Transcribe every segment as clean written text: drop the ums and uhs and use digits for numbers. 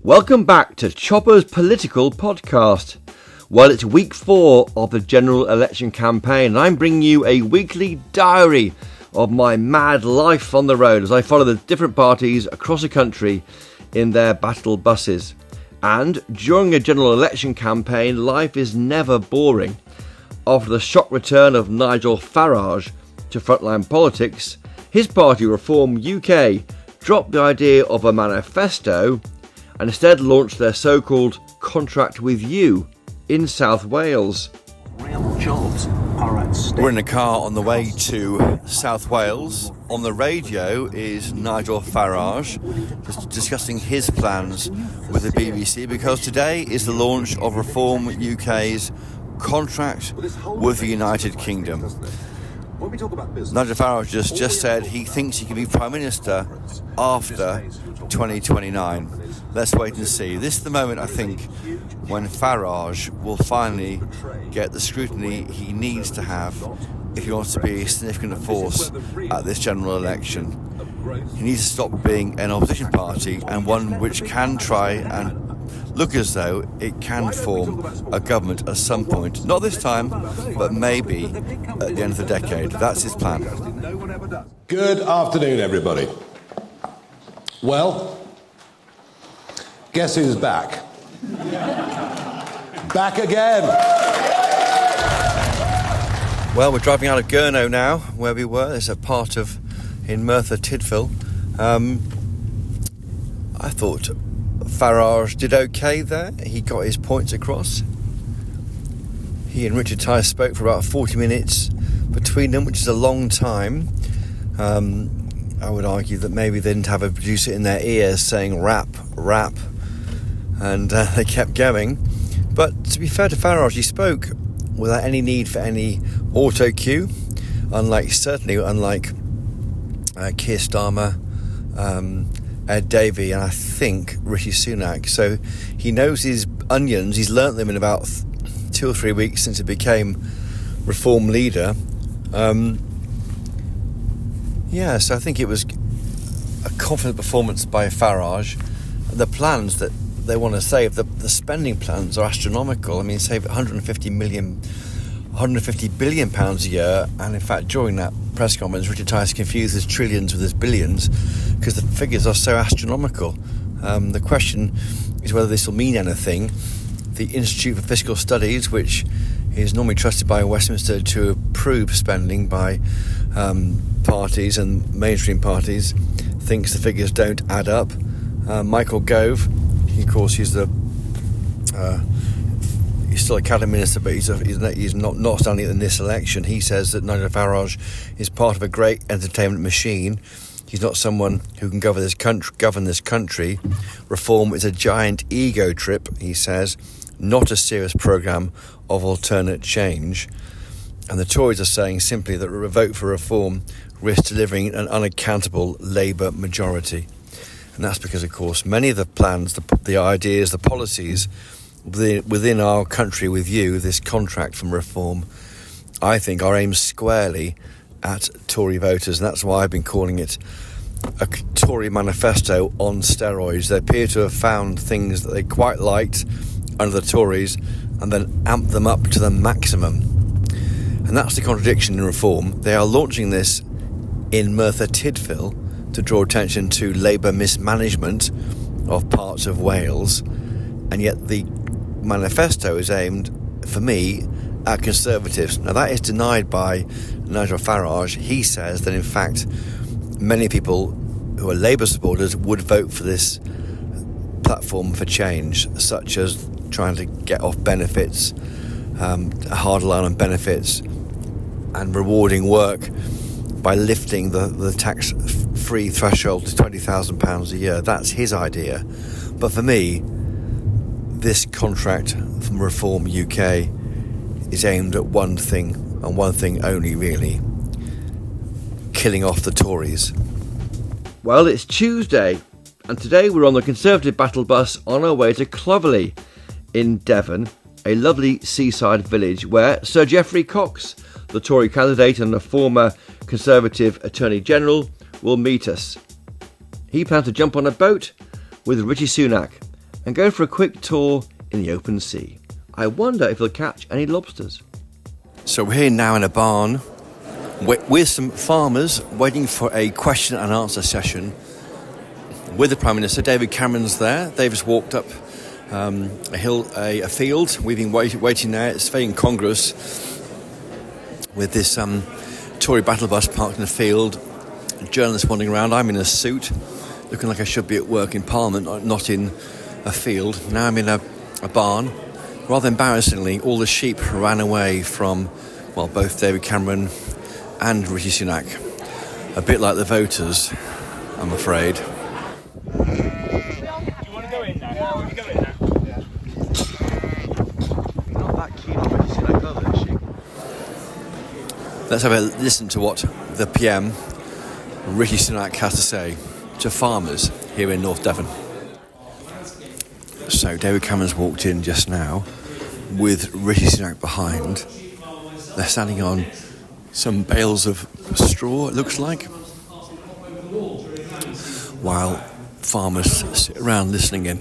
Welcome back to Chopper's Political Podcast. Well, it's week 4 of the general election campaign, and I'm bringing you a weekly diary of my mad life on the road as I follow the different parties across the country in their battle buses. And during a general election campaign, life is never boring. After the shock return of Nigel Farage to frontline politics, his party Reform UK dropped the idea of a manifesto and instead launched their so-called contract with you in South Wales. Real jobs are at stake. We're in a car on the way to South Wales. On the radio is Nigel Farage discussing his plans with the BBC, because today is the launch of Reform UK's contract with the United Kingdom. Nigel Farage just said he thinks he can be Prime Minister after 2029. Let's wait and see. This is the moment, I think, when Farage will finally get the scrutiny he needs to have if he wants to be a significant force at this general election. He needs to stop being an opposition party and one which can try and look as though it can form a government at some point. Not this time, but maybe at the end of the decade. That's his plan. Good afternoon, everybody. Well, guess who's back? Back again! Well, we're driving out of Gurno now, where we were. There's a part in Merthyr Tydfil. I thought Farage did okay there. He got his points across. He and Richard Tice spoke for about 40 minutes between them, which is a long time. I would argue that maybe they didn't have a producer in their ears saying rap, and they kept going. But to be fair to Farage, he spoke without any need for any auto cue, unlike Keir Starmer, Ed Davey, and I think Rishi Sunak. So he knows his onions. He's learnt them in about 2 or 3 weeks since he became Reform leader. So I think it was a confident performance by Farage. The plans that they want to save, the spending plans are astronomical. I mean, save 150 billion pounds a year, and in fact during that press conference Richard Tice confused his trillions with his billions because the figures are so astronomical. The question is whether this will mean anything. The Institute for Fiscal Studies, which is normally trusted by Westminster to approve spending by parties and mainstream parties, thinks the figures don't add up. Michael Gove, of course, he's still a cabinet minister, but he's not standing in this election. He says that Nigel Farage is part of a great entertainment machine. He's not someone who can govern this country. Reform is a giant ego trip, he says, not a serious programme of alternate change. And the Tories are saying simply that a vote for reform risks delivering an unaccountable Labour majority. And that's because, of course, many of the plans, the ideas, the policies within our country with you, this contract from Reform, I think are aimed squarely at Tory voters. And that's why I've been calling it a Tory manifesto on steroids. They appear to have found things that they quite liked under the Tories and then amped them up to the maximum. And that's the contradiction in Reform. They are launching this in Merthyr Tydfil to draw attention to Labour mismanagement of parts of Wales, and yet the manifesto is aimed, for me, at Conservatives. Now that is denied by Nigel Farage. He says that in fact many people who are Labour supporters would vote for this platform for change, such as trying to get off benefits, a hard line on benefits, and rewarding work by lifting the tax-free threshold to £20,000 a year. That's his idea. But for me, this contract from Reform UK is aimed at one thing, and one thing only, really: killing off the Tories. Well, it's Tuesday, and today we're on the Conservative battle bus on our way to Clovelly in Devon, a lovely seaside village where Sir Geoffrey Cox, the Tory candidate and a former Conservative Attorney General, will meet us. He plans to jump on a boat with Rishi Sunak, and go for a quick tour in the open sea. I wonder if he'll catch any lobsters. So we're here now in a barn with some farmers waiting for a question and answer session with the Prime Minister. David Cameron's there. They've just walked up a field. We've been waiting there. It's very incongruous with this Tory battle bus parked in the field, journalists wandering around. I'm in a suit, looking like I should be at work in Parliament, not in a field. Now I'm in a barn. Rather embarrassingly, all the sheep ran away from, well, both David Cameron and Rishi Sunak. A bit like the voters, I'm afraid. Do you want to go in now? Yeah, we can go in now. Not that keen on Rishi Sunak, are they, sheep? Let's have a listen to what the PM, Rishi Sunak, has to say to farmers here in North Devon. So David Cameron's walked in just now with Rishi Sunak behind. They're standing on some bales of straw, it looks like, while farmers sit around listening in.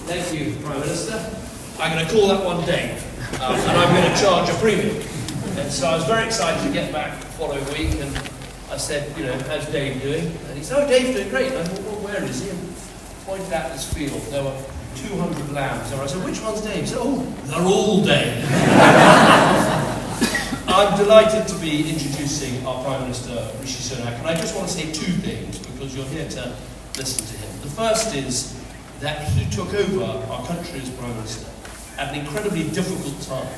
Thank you, Prime Minister. I'm going to call that one Dave, and I'm going to charge a premium. And so I was very excited to get back the following week, and I said, how's Dave doing? And he said, oh, Dave's doing great. And I thought, well, where is he? And pointed out this field. There were 200 lambs. And I said, which one's Dave? He said, oh, they're all Dave. I'm delighted to be introducing our Prime Minister, Rishi Sunak, and I just want to say two things, because you're here to listen to him. The first is that he took over our country as Prime Minister at an incredibly difficult time.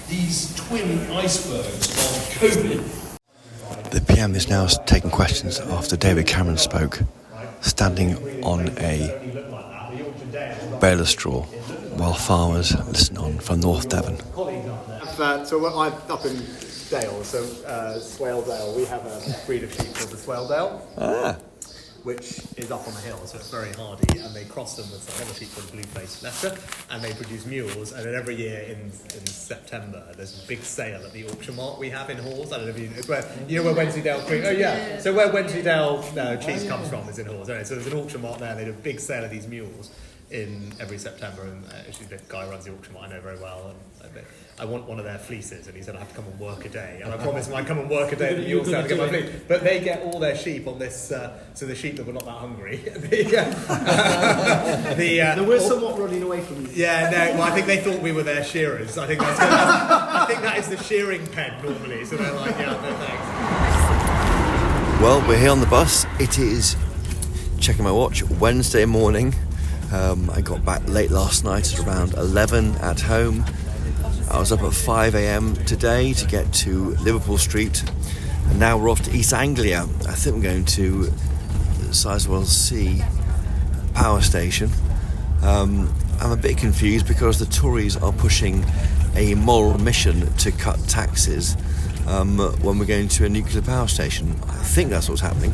These twin icebergs of COVID. The PM is now taking questions after David Cameron spoke, standing on a bale of straw while farmers listen on from North Devon. So I'm up in Dale, so Swaledale. We have a breed of sheep called the Swaledale, which is up on the hill, so it's very hardy, and they cross them with some other sheep called blue-faced Leicester, and they produce mules. And then every year in September, there's a big sale at the auction mart we have in Hawes. I don't know if it's where where Wensleydale Creek. Oh yeah, so where Wensleydale cheese comes from is in Hawes. Anyway, so there's an auction mart there. And they do a big sale of these mules in every September, and actually the guy who runs the auction mart I know very well, and I want one of their fleeces, and he said I have to come and work a day, and I promised him I'd come and work a day at the mule sale to get my fleece. But they get all their sheep on this, so the sheep that were not that hungry. They were somewhat running away from you. Yeah, no, well, I think they thought we were their shearers. I think that is the shearing pen normally, so they're like, yeah, no thanks. Well, we're here on the bus. It is, checking my watch, Wednesday morning. I got back late last night at around 11 at home. I was up at 5 a.m. today to get to Liverpool Street, and now we're off to East Anglia. I think we're going to Sizewell C power station. I'm a bit confused because the Tories are pushing a moral mission to cut taxes when we're going to a nuclear power station. I think that's what's happening.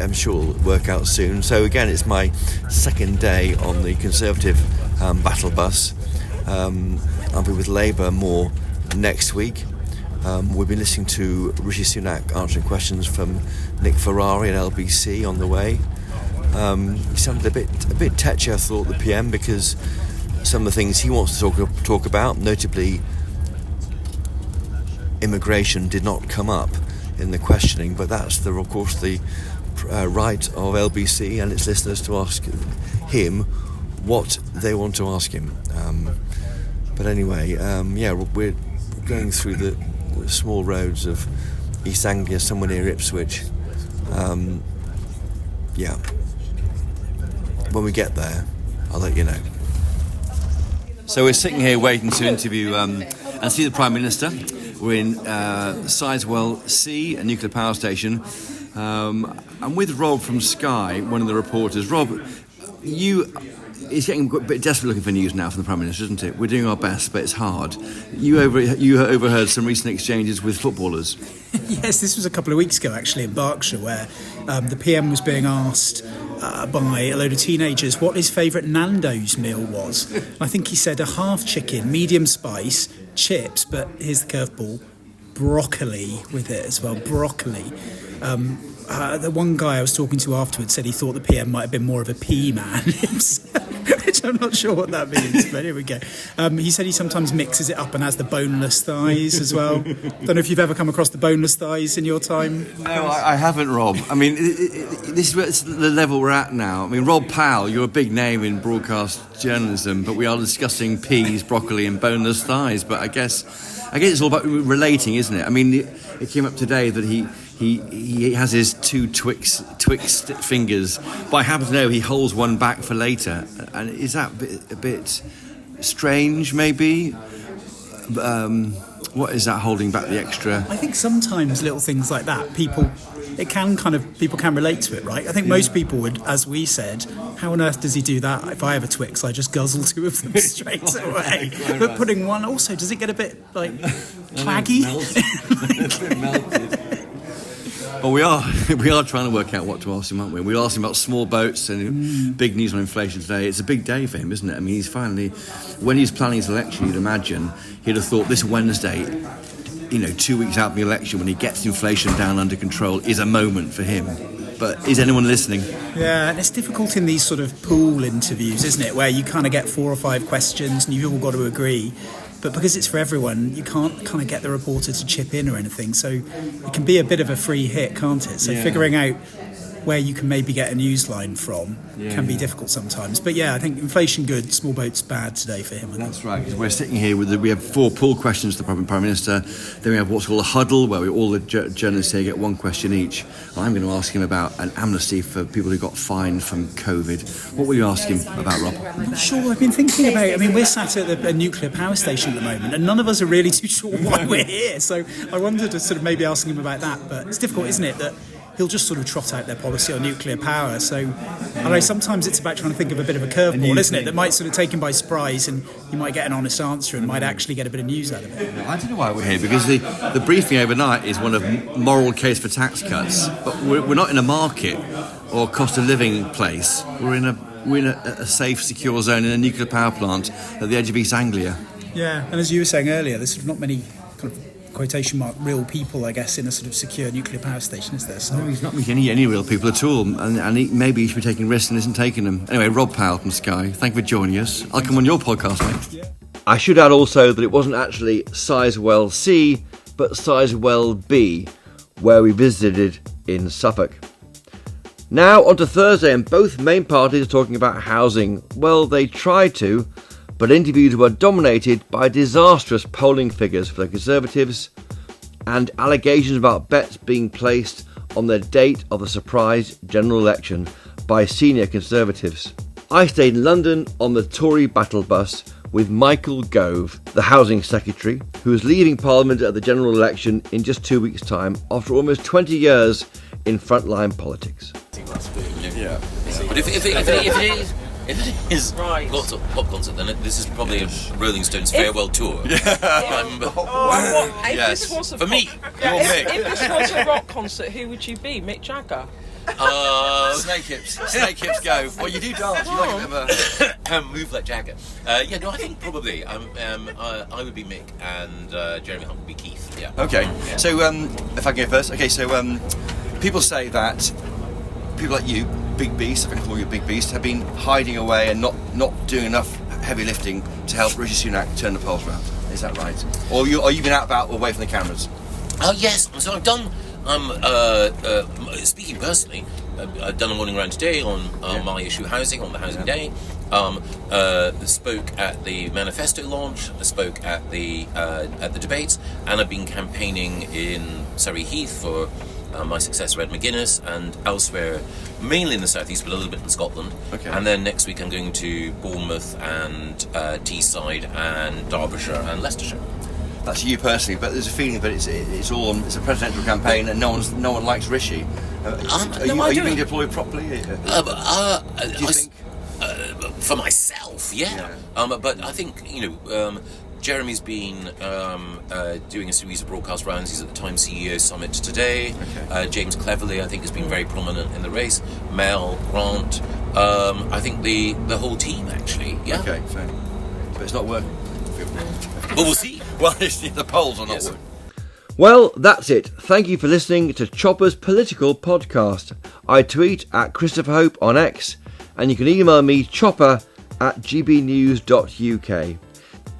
I'm sure it'll work out soon. So again, it's my second day on the Conservative battle bus. I'll be with Labour more next week. We've been listening to Rishi Sunak answering questions from Nick Ferrari at LBC on the way. He sounded a bit tetchy, I thought, the PM, because some of the things he wants to talk about, notably immigration, did not come up in the questioning, but that's of course the right of LBC and its listeners to ask him what they want to ask him. But anyway, we're going through the small roads of East Anglia, somewhere near Ipswich. When we get there, I'll let you know. So we're sitting here waiting to interview and see the Prime Minister. We're in Sizewell C, a nuclear power station. I'm with Rob from Sky, one of the reporters. Rob, it's getting a bit desperate looking for news now from the Prime Minister, isn't it? We're doing our best, but it's hard. You overheard some recent exchanges with footballers. Yes, this was a couple of weeks ago, actually, in Berkshire, where the PM was being asked by a load of teenagers what his favourite Nando's meal was. I think he said a half chicken, medium spice, chips, but here's the curveball, broccoli with it as well, broccoli. the one guy I was talking to afterwards said he thought the PM might have been more of a P man himself, which I'm not sure what that means, but here we go. He said he sometimes mixes it up and has the boneless thighs as well. Don't know if you've ever come across the boneless thighs in your time. No, I haven't, Rob. I mean, this is the level we're at now. I mean, Rob Powell, you're a big name in broadcast journalism, but we are discussing peas, broccoli and boneless thighs. But I guess it's all about relating, isn't it? I mean, it came up today that he has his two Twix fingers, but I happen to know he holds one back for later. And is that a bit strange, maybe? What is that holding back the extra? I think sometimes little things like that, people can relate to it, right? I think most people would, as we said, how on earth does he do that? If I have a Twix, I just guzzle two of them straight away. But putting one also, does it get a bit like claggy? Melted. Well, we are trying to work out what to ask him, aren't we? We asked him about small boats and big news on inflation today. It's a big day for him, isn't it? I mean, he's finally, when he's planning his election, you'd imagine he'd have thought this Wednesday, 2 weeks out of the election, when he gets inflation down under control, is a moment for him. But is anyone listening? Yeah, and it's difficult in these sort of pool interviews, isn't it, where you kind of get 4 or 5 questions and you've all got to agree. But because it's for everyone, you can't kind of get the reporter to chip in or anything. So it can be a bit of a free hit, can't it? So figuring out where you can maybe get a news line from can be difficult sometimes. But I think inflation good, small boats bad today for him. That's right, because we're sitting here we have 4 pool questions to the Prime Minister. Then we have what's called a huddle, where all the journalists here get 1 question each. I'm going to ask him about an amnesty for people who got fined from COVID. What will you ask him about, Rob? I'm not sure. I've been thinking about, we're sat at a nuclear power station at the moment, and none of us are really too sure why we're here. So I wanted to sort of maybe asking him about that. But it's difficult, isn't it, that he'll just sort of trot out their policy on nuclear power. So, I don't know, sometimes it's about trying to think of a bit of a curveball, isn't it, that might sort of take him by surprise and you might get an honest answer and might actually get a bit of news out of it. I don't know why we're here, because the briefing overnight is one of moral case for tax cuts, but we're not in a market or cost of living place. We're in a safe, secure zone in a nuclear power plant at the edge of East Anglia. Yeah, and as you were saying earlier, there's sort of not many kind of quotation mark real people, I guess, in a sort of secure nuclear power station, is there? So no, he's not meeting any real people at all, and maybe he should be taking risks and isn't taking them. Anyway, Rob Powell from Sky, thank you for joining us. I'll come on your podcast, mate. Yeah. I should add also that it wasn't actually Sizewell C, but Sizewell B, where we visited in Suffolk. Now on to Thursday, and both main parties are talking about housing. Well, they tried to, but interviews were dominated by disastrous polling figures for the Conservatives and allegations about bets being placed on the date of the surprise general election by senior Conservatives. I stayed in London on the Tory battle bus with Michael Gove, the Housing Secretary, who is leaving Parliament at the general election in just 2 weeks' time after almost 20 years in frontline politics. Yeah. But if it is lots of pop concert, then this is probably a Rolling Stones farewell tour. If this was a for me, if this was a rock concert, who would you be? Mick Jagger? Snake hips go. Well, you do dance. You like a bit of a move like Jagger. I think probably I would be Mick, and Jeremy Hunt would be Keith. Yeah. Okay. So if I can go first. Okay. So people say that people like you, Big Beast, if I can call you Big Beast, have been hiding away and not doing enough heavy lifting to help Rishi Sunak turn the polls around. Is that right? Or are you been out about away from the cameras? Oh yes. So I've done. Speaking personally, I've done a morning round today on my issue housing, on the Housing Day. Spoke at the manifesto launch. Spoke at the debates, and I've been campaigning in Surrey Heath for my successor Ed McGuinness, and elsewhere, mainly in the southeast, but a little bit in Scotland. Okay. And then next week I'm going to Bournemouth and Teesside and Derbyshire and Leicestershire. That's you personally, but there's a feeling that it's a presidential campaign and no one likes Rishi. Are you being deployed properly? Do you think? For myself, yeah. But I think Jeremy's been doing a series of broadcast rounds. He's at the Times CEO Summit today. Okay. James Cleverly, I think, has been very prominent in the race. Mel, Grant, I think the whole team, actually. Yeah. Okay, fair. But it's not working. But we'll see. Well, the polls are not working. Well, that's it. Thank you for listening to Chopper's Political Podcast. I tweet at Christopher Hope on X, and you can email me chopper@gbnews.uk.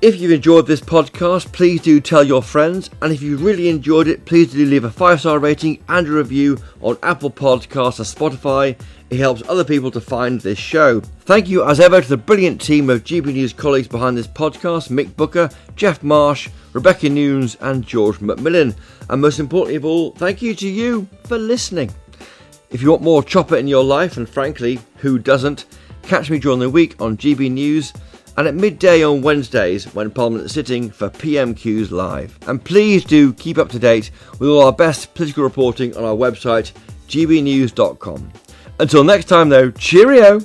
If you've enjoyed this podcast, please do tell your friends, and if you really enjoyed it, please do leave a 5-star rating and a review on Apple Podcasts or Spotify. It helps other people to find this show. Thank you as ever to the brilliant team of GB News colleagues behind this podcast: Mick Booker, Jeff Marsh, Rebecca Nunes and George McMillan. And most importantly of all, thank you to you for listening. If you want more Chopper in your life, and frankly, who doesn't, catch me during the week on GB News and at midday on Wednesdays when Parliament is sitting for PMQs Live. And please do keep up to date with all our best political reporting on our website, gbnews.com. Until next time though, cheerio!